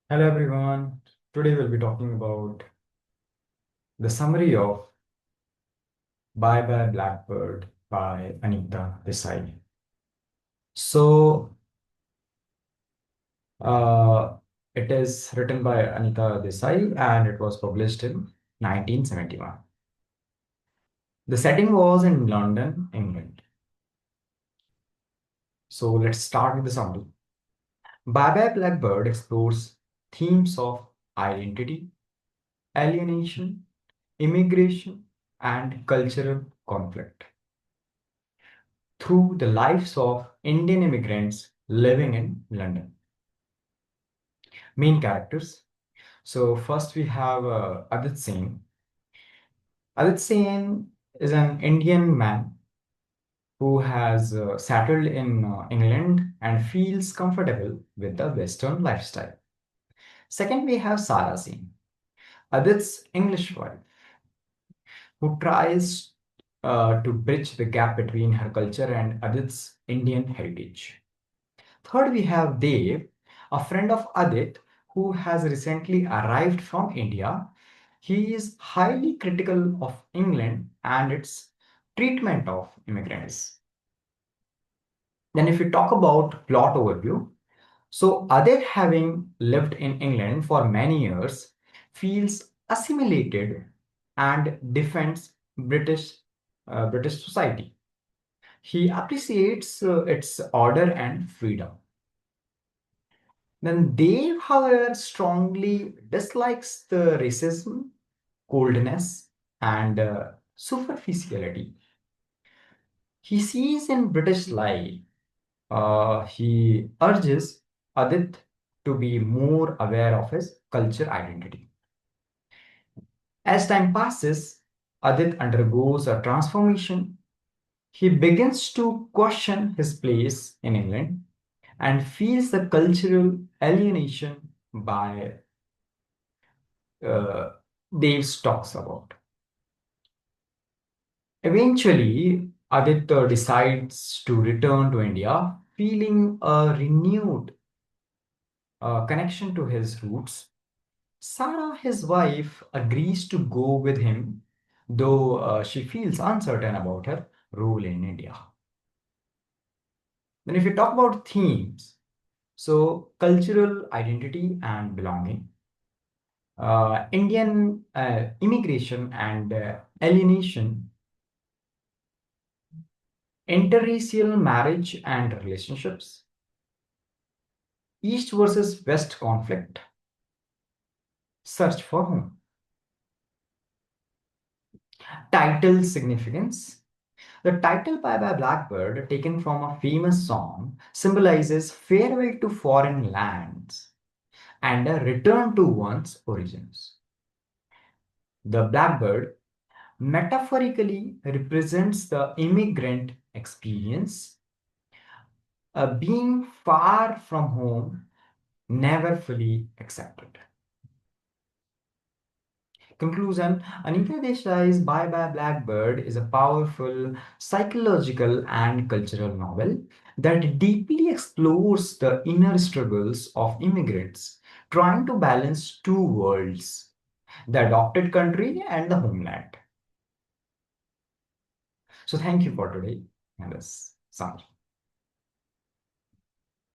Hello everyone. Today we'll be talking about the summary of Bye Bye Blackbird by Anita Desai. So, uh, it is written by Anita Desai and it was published in 1971. The setting was in London, England. So, let's start with the summary. Bye Bye Blackbird explores themes of identity, alienation, immigration, and cultural conflict through the lives of Indian immigrants living in London. Main characters. So first we have Adit Singh. Adit Singh is an Indian man who has settled in England and feels comfortable with the Western lifestyle. Second, we have Sara Singh, Adit's English wife, who tries to bridge the gap between her culture and Adit's Indian heritage. Third, we have Dev, a friend of Adit who has recently arrived from India. He is highly critical of England and its treatment of immigrants. Then, if we talk about plot overview, so Adit, having lived in England for many years, feels assimilated and defends British society. He appreciates its order and freedom. Then Dave, however, strongly dislikes the racism, coldness, and superficiality he sees in British life. He urges Adit to be more aware of his culture identity. As time passes, Adit undergoes a transformation. He begins to question his place in England and feels the cultural alienation by uh, Dave talks about. Eventually, Aditya decides to return to India, feeling a renewed connection to his roots. Sarah, his wife, agrees to go with him, though she feels uncertain about her role in India. Then, if we talk about themes, so cultural identity and belonging, Indian immigration and alienation, interracial marriage and relationships, East versus West conflict, search for home. Title significance. The title Bye Bye Blackbird, taken from a famous song, symbolizes farewell to foreign lands and a return to one's origins. The blackbird metaphorically represents the immigrant experience, being far from home, never fully accepted. Conclusion. Anita Desai's Bye Bye Blackbird is a powerful psychological and cultural novel that deeply explores the inner struggles of immigrants trying to balance two worlds, the adopted country and the homeland. So, thank you for today and this summary.